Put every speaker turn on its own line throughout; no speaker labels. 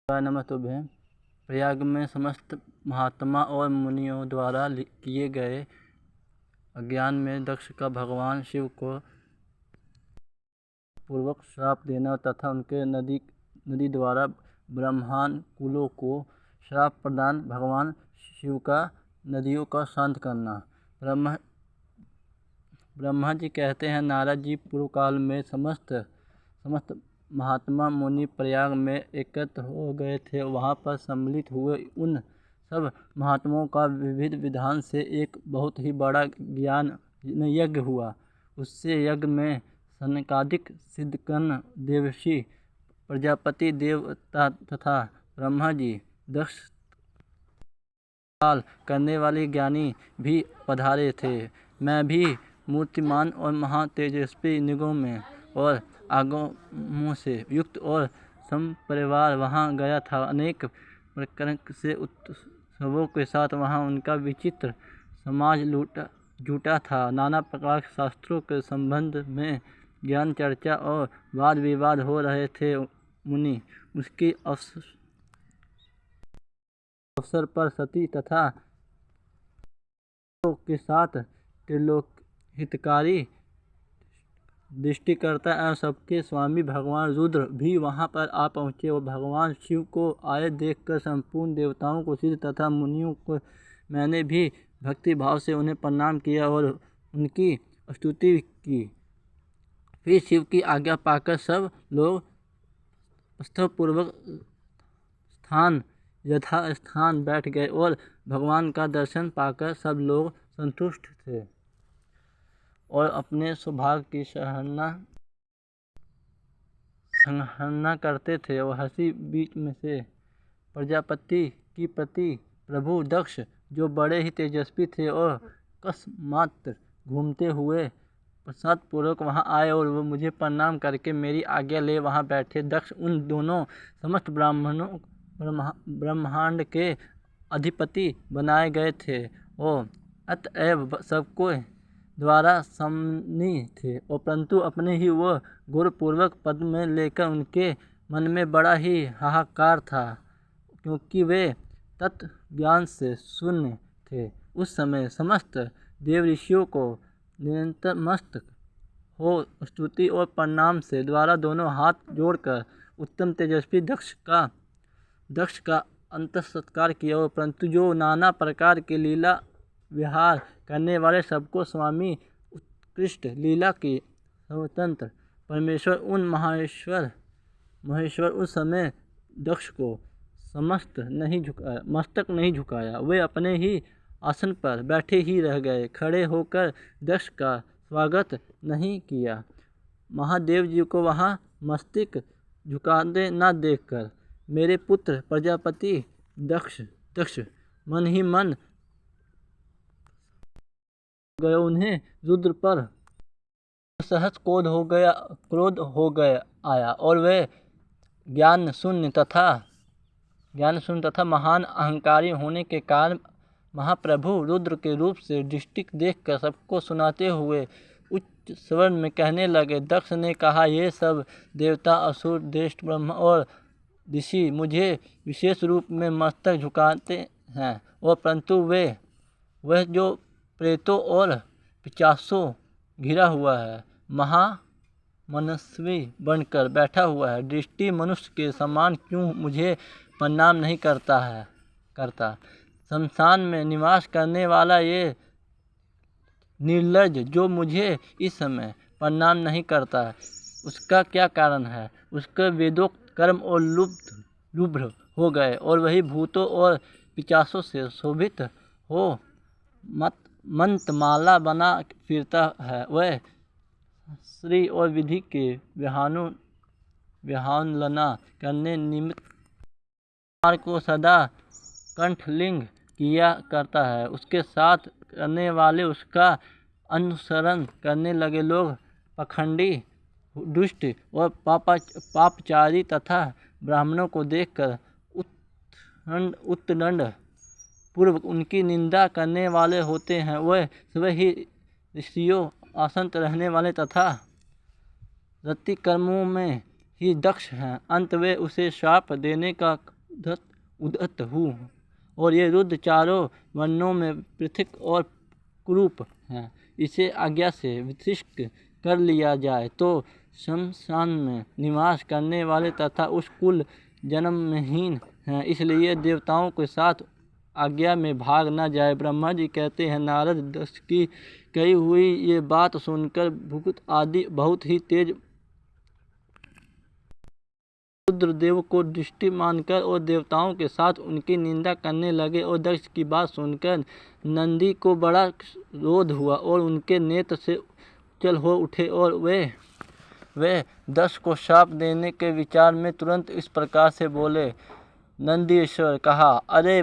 नमस्तुभ्यं। प्रयाग में समस्त महात्मा और मुनियों द्वारा किए गए अज्ञान में दक्ष का भगवान शिव को पूर्वक श्राप देना तथा उनके नदी द्वारा ब्रह्मांड कुलों को श्राप प्रदान भगवान शिव का नदियों का शांत करना। ब्रह्मा जी कहते हैं, नारद जी पूर्व काल में समस्त महात्मा मुनि प्रयाग में एकत्र हो गए थे। वहाँ पर सम्मिलित हुए उन सब महात्माओं का विविध विधान से एक बहुत ही बड़ा ज्ञान यज्ञ हुआ। उससे यज्ञ में सनकादिक सिद्धगण, देवर्षि, प्रजापति देवता तथा ब्रह्मा जी, दक्ष काल करने वाले ज्ञानी भी पधारे थे। मैं भी मूर्तिमान और महातेजस्वी निगों में और आगमों से युक्त और संपरिवार वहाँ गया था। अनेक प्रकार से उत्सवों के साथ वहाँ उनका विचित्र समाज जुटा था। नाना प्रकार के शास्त्रों के संबंध में ज्ञान चर्चा और वाद विवाद हो रहे थे। मुनि उसकी अवसर पर सती तथा के साथ त्रिलोक हितकारी दृष्टिकर्ता एवं सबके स्वामी भगवान रुद्र भी वहां पर आ पहुँचे और भगवान शिव को आए देखकर संपूर्ण देवताओं को सिद्ध तथा मुनियों को मैंने भी भक्ति भाव से उन्हें प्रणाम किया और उनकी स्तुति की। फिर शिव की आज्ञा पाकर सब लोग पूर्वक यथास्थान बैठ गए और भगवान का दर्शन पाकर सब लोग संतुष्ट थे और अपने सौभाग्य की सराहना करते थे और हंसी बीच में से प्रजापति की प्रति प्रभु दक्ष, जो बड़े ही तेजस्वी थे और अकस्मात घूमते हुए प्रसाद पूर्वक वहाँ आए और वो मुझे प्रणाम करके मेरी आज्ञा ले वहाँ बैठे। दक्ष उन दोनों समस्त ब्रह्मांड के अधिपति बनाए गए थे और अतएव सबको द्वारा सम्मानीय थे और परंतु अपने ही वो गौरवपूर्वक पद में लेकर उनके मन में बड़ा ही हाहाकार था, क्योंकि वे तत्व ज्ञान से शून्य थे। उस समय समस्त देव ऋषियों को नतमस्तक हो स्तुति और प्रणाम से द्वारा दोनों हाथ जोड़कर उत्तम तेजस्वी दक्ष का अंत सत्कार किया और परंतु जो नाना प्रकार के लीला विहार करने वाले सबको स्वामी उत्कृष्ट लीला के स्वतंत्र परमेश्वर उन महेश्वर उस समय दक्ष को मस्तक नहीं झुकाया। वे अपने ही आसन पर बैठे ही रह गए, खड़े होकर दक्ष का स्वागत नहीं किया। महादेव जी को वहाँ मस्तक झुकाते न देखकर मेरे पुत्र प्रजापति दक्ष मन ही मन गए। उन्हें रुद्र पर सहज क्रोध हो गया आया और वे ज्ञान शून्य तथा महान अहंकारी होने के कारण महाप्रभु रुद्र के रूप से दृष्टि देखकर सबको सुनाते हुए उच्च स्वर में कहने लगे। दक्ष ने कहा, ये सब देवता, असुर, श्रेष्ठ ब्रह्मा और ऋषि मुझे विशेष रूप में मस्तक झुकाते हैं और परंतु वह जो प्रेतों और पिशाचों घिरा हुआ है, महामनस्वी बनकर बैठा हुआ है, दृष्टि मनुष्य के समान क्यों मुझे प्रणाम नहीं करता। शमशान में निवास करने वाला ये निर्लज्ज जो मुझे इस समय प्रणाम नहीं करता है, उसका क्या कारण है? उसके वेदोक्त कर्म और लुब्ध हो गए और वही भूतों और पिशाचों से शोभित हो मंत्रमाला बना फिरता है। वह श्री और विधि के विहानलना करने निमित्त को सदा कंठलिंग किया करता है। उसके साथ करने वाले उसका अनुसरण करने लगे लोग पखंडी, दुष्ट और पापचारी तथा ब्राह्मणों को देखकर उत्दंड पूर्वक उनकी निंदा करने वाले होते हैं। वह स्वयं ही ऋषियों आसक्त रहने वाले तथा रति कर्मों में ही दक्ष हैं। अंत वे उसे श्राप देने का उद्धत हूँ, और ये रुद्र चारों वर्णों में पृथक और कुरूप है। इसे आज्ञा से विशिष्ट कर लिया जाए तो शमशान में निवास करने वाले तथा उस कुल जन्महीन हैं, इसलिए देवताओं के साथ आज्ञा में भाग न जाए। ब्रह्मा जी कहते हैं, नारद दक्ष की कही हुई ये बात सुनकर भूत आदि बहुत ही तेज रुद्रदेव को दृष्टि मानकर और देवताओं के साथ उनकी निंदा करने लगे, और दक्ष की बात सुनकर नंदी को बड़ा क्रोध हुआ और उनके नेत्र से उछल हो उठे, और वे दक्ष को शाप देने के विचार में तुरंत इस प्रकार से बोले। नंदीश्वर कहा, अरे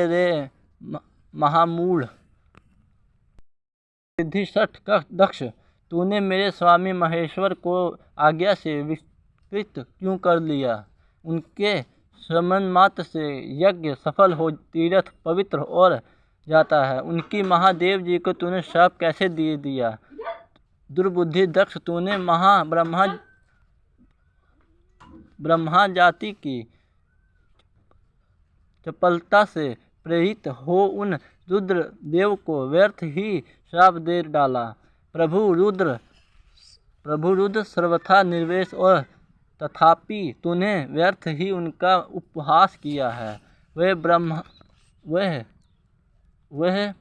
रे महामूढ़ सिद्धिशठ दक्ष, तूने मेरे स्वामी महेश्वर को आज्ञा से विकृत क्यों कर लिया? उनके श्रवण मात्र से यज्ञ सफल हो तीर्थ पवित्र हो जाता है। उनकी महादेव जी को तूने शाप कैसे दे दिया? दुर्बुद्धि दक्ष, तूने ब्रह्मा जाति की चपलता से प्रेरित हो उन रुद्र देव को व्यर्थ ही श्राप दे डाला। प्रभु रुद्र सर्वथा निर्वेश, और तथापि तूने व्यर्थ ही उनका उपहास किया है। वह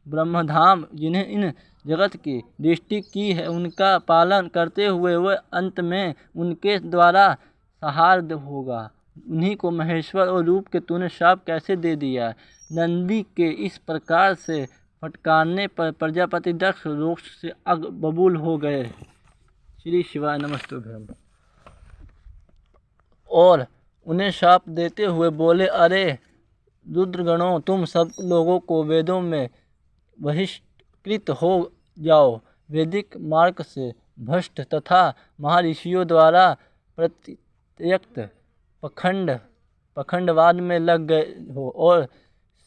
ब्रह्मधाम जिन्हें इन जगत की दृष्टि की है, उनका पालन करते हुए वह अंत में उनके द्वारा संहार होगा। उन्हीं को महेश्वर और रूप के तूने शाप कैसे दे दिया? नंदी के इस प्रकार से फटकारने पर प्रजापति दक्ष रोष से अग बबूल हो गए। श्री शिवाय नमस्तुभ्यं। और उन्हें शाप देते हुए बोले, अरे रुद्रगणों, तुम सब लोगों को वेदों में बहिष्कृत हो जाओ। वैदिक मार्ग से भ्रष्ट तथा महर्षियों द्वारा प्रत्यक्त पखंडवाद में लग गए हो, और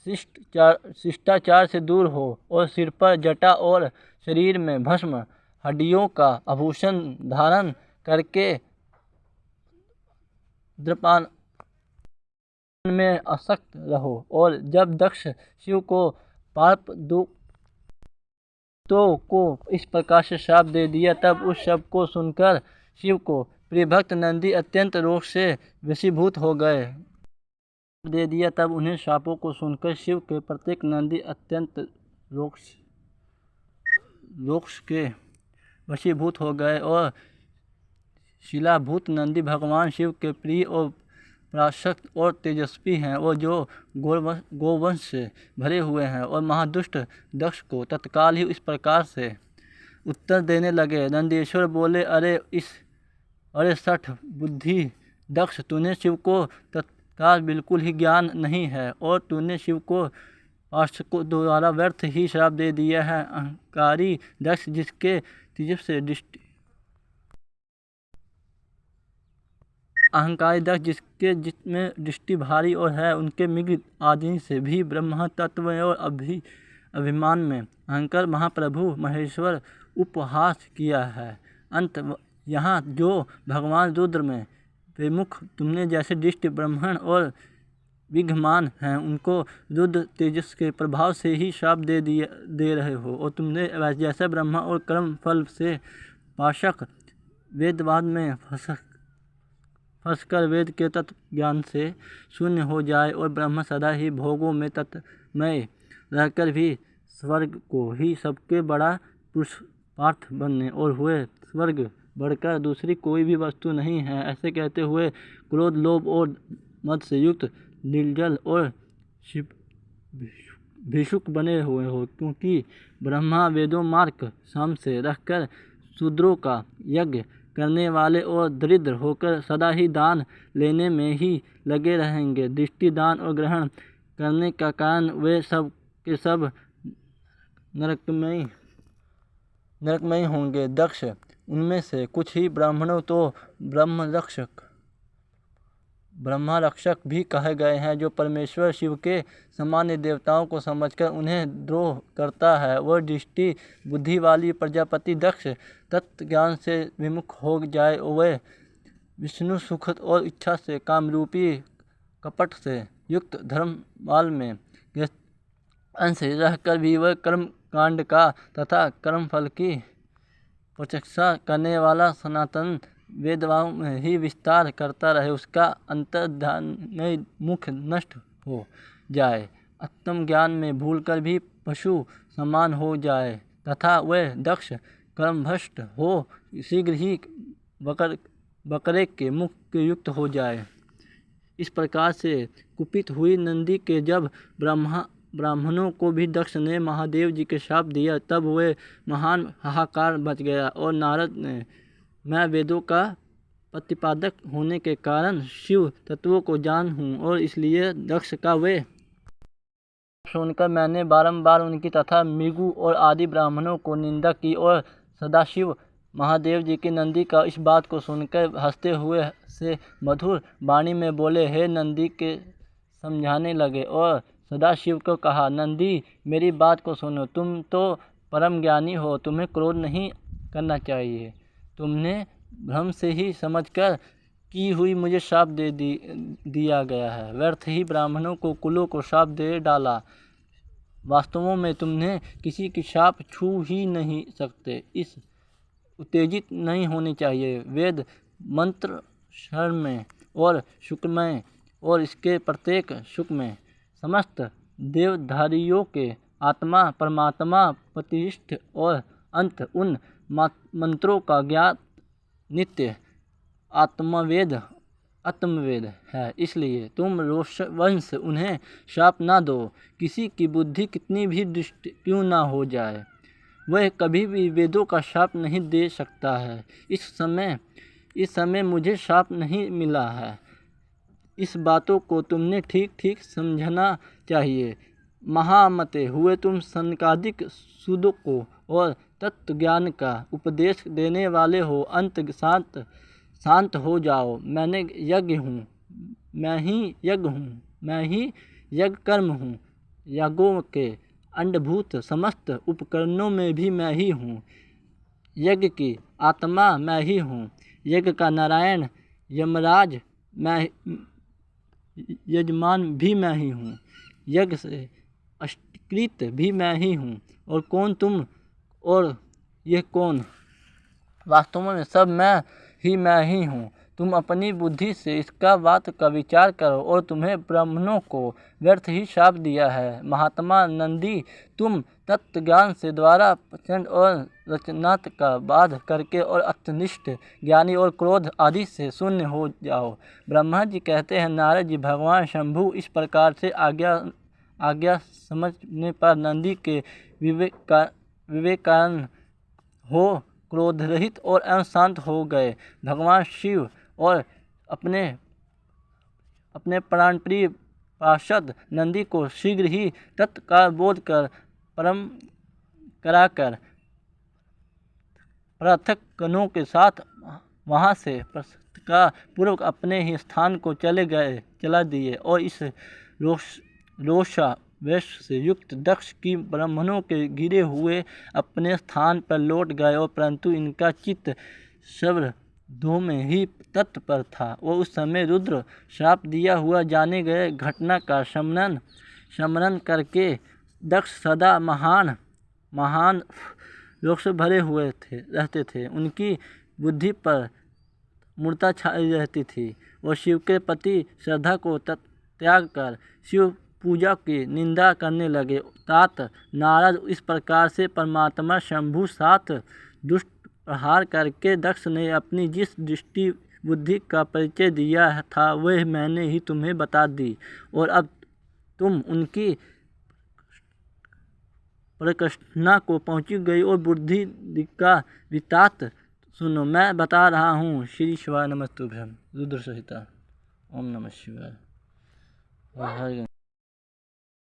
शिष्टाचार से दूर हो, और सिर पर जटा और शरीर में भस्म, हड्डियों का आभूषण धारण करके द्रपान में आसक्त रहो। और जब दक्ष शिव को पाप दूतों को इस प्रकार से शाप दे दिया, तब उस शब्द को सुनकर शिव को प्रिय भक्त नंदी अत्यंत रोष से वशीभूत हो गए। दे दिया तब उन्हें शापों को सुनकर शिव के प्रत्येक नंदी अत्यंत रोष के वशीभूत हो गए, और शिलाभूत नंदी भगवान शिव के प्रिय और पराशक्त और तेजस्वी हैं, और जो गोवंश से भरे हुए हैं, और महादुष्ट दक्ष को तत्काल ही इस प्रकार से उत्तर देने लगे। नंदीश्वर बोले, अरे सठ बुद्धि दक्ष, तूने शिव को तत्काल बिल्कुल ही ज्ञान नहीं है, और तूने शिव को पार्षदों द्वारा व्यर्थ ही श्राप दे दिया है। अहंकारी दक्ष, जिसके जिसमें दृष्टि भारी और है, उनके मृग आदि से भी ब्रह्म तत्व और अभिमान में अहंकार महाप्रभु महेश्वर उपहास किया है। अंत यहाँ जो भगवान रुद्र में विमुख तुमने जैसे दृष्टि ब्राह्मण और विघमान हैं, उनको रुद्र तेजस के प्रभाव से ही शाप दे रहे हो, और तुमने जैसे ब्रह्मा और कर्म फल से पाशक वेदवाद में फंसकर वेद के तत्व ज्ञान से शून्य हो जाए, और ब्रह्म सदा ही भोगों में तत्मय रहकर भी स्वर्ग को ही सबके बड़ा पुरुषार्थ बनने और हुए स्वर्ग बढ़कर दूसरी कोई भी वस्तु नहीं है। ऐसे कहते हुए क्रोध, लोभ और मद से युक्त निर्जल और भिक्षुक बने हुए हो, क्योंकि ब्रह्मा वेदों मार्ग साम से रहकर शूद्रों का यज्ञ करने वाले और दरिद्र होकर सदा ही दान लेने में ही लगे रहेंगे। दृष्टि दान और ग्रहण करने का कारण वे सब के सब नरकमयी होंगे। दक्ष, उनमें से कुछ ही ब्राह्मणों तो ब्रह्मा रक्षक भी कहे गए हैं, जो परमेश्वर शिव के सामान्य देवताओं को समझकर उन्हें द्रोह करता है। वह दृष्टि बुद्धि वाली प्रजापति दक्ष तत्व ज्ञान से विमुख हो जाए, वह विष्णु सुख और इच्छा से कामरूपी कपट से युक्त धर्मवाल में अंश रहकर भी वह कर्म कांड का तथा कर्मफल की प्रतीक्षा करने वाला सनातन वेदवाओं में ही विस्तार करता रहे, उसका अंतर्ध्यान मुख नष्ट हो जाए, आत्मज्ञान में भूलकर भी पशु समान हो जाए तथा वह दक्ष कर्मभ्रष्ट हो शीघ्र ही बकरे के मुख के युक्त हो जाए। इस प्रकार से कुपित हुई नंदी के जब ब्राह्मणों को भी दक्ष ने महादेव जी के शाप दिया, तब वे महान हाहाकार मच गया और नारद ने, मैं वेदों का प्रतिपादक होने के कारण शिव तत्वों को जान हूँ और इसलिए दक्ष का वे सुनकर मैंने बारंबार उनकी तथा मृगु और आदि ब्राह्मणों को निंदा की और सदाशिव महादेव जी की नंदी का इस बात को सुनकर हंसते हुए से मधुर वाणी में बोले, हे नंदी के समझाने लगे और सदाशिव को कहा, नंदी मेरी बात को सुनो, तुम तो परम ज्ञानी हो, तुम्हें क्रोध नहीं करना चाहिए। तुमने भ्रम से ही समझकर की हुई मुझे शाप दे दिया गया है, व्यर्थ ही ब्राह्मणों को कुलों को शाप दे डाला। वास्तव में तुमने किसी की शाप छू ही नहीं सकते। इस उत्तेजित नहीं होनी चाहिए। वेद मंत्र शरण में और शुक्र में और इसके प्रत्येक शुक में समस्त देवधारियों के आत्मा परमात्मा प्रतिष्ठ और अंत उन मंत्रों का ज्ञात नित्य आत्मवेद है। इसलिए तुम रोषवंश उन्हें शाप ना दो। किसी की बुद्धि कितनी भी दुष्ट क्यों ना हो जाए, वह कभी भी वेदों का शाप नहीं दे सकता है। इस समय मुझे शाप नहीं मिला है। इस बातों को तुमने ठीक ठीक समझना चाहिए। महामते हुए तुम सनकादिक सूदों को और तत्व ज्ञान का उपदेश देने वाले हो, अंत शांत हो जाओ। मैं यज्ञ हूँ, मैं ही यज्ञ कर्म हूँ। यागों के अंडभूत समस्त उपकरणों में भी मैं ही हूँ। यज्ञ की आत्मा मैं ही हूँ। यज्ञ का नारायण यमराज यजमान भी मैं ही हूँ। यज्ञ से अष्टकृत भी मैं ही हूँ। और कौन तुम और यह कौन? वास्तव में सब मैं ही हूँ। तुम अपनी बुद्धि से इसका बात का विचार करो और तुम्हें ब्राह्मणों को व्यर्थ ही शाप दिया है। महात्मा नंदी, तुम तत्व ज्ञान से द्वारा प्रचंड और रचनात् का बाध करके और अत्यनिष्ठ ज्ञानी और क्रोध आदि से शून्य हो जाओ। ब्रह्मा जी कहते हैं, नारद जी, भगवान शंभु इस प्रकार से आज्ञा समझने पर नंदी के विवेकान हो क्रोध रहित और एवं शांत हो गए। भगवान शिव और अपने प्राणप्रिय पार्षद नंदी को शीघ्र ही तत्व का बोध कर परम कराकर पृथक गणों के साथ वहाँ से का पूर्वक अपने ही स्थान को चला दिए और इस रोषा वेश से युक्त दक्ष की ब्राह्मणों के गिरे हुए अपने स्थान पर लौट गए और परंतु इनका चित्त सर्वधों में ही तत्व पर था। वो उस समय रुद्र शाप दिया हुआ जाने गए घटना का स्मरण करके दक्ष सदा महान रोष भरे हुए रहते थे। उनकी बुद्धि पर मूर्ता छाई रहती थी। वो शिव के प्रति श्रद्धा को त्याग कर शिव पूजा की निंदा करने लगे। तात नारद, इस प्रकार से परमात्मा शंभु साथ दुष्ट प्रहार करके दक्ष ने अपनी जिस दृष्टि बुद्धि का परिचय दिया था वह मैंने ही तुम्हें बता दी और अब तुम उनकी प्रकटना को पहुंची गई और बुद्धि का वृत्तांत सुनो। मैं बता रहा हूँ। श्री शिवाय नमस्तुभ्यं। रुद्र संहिता। ओम नमः शिवाय।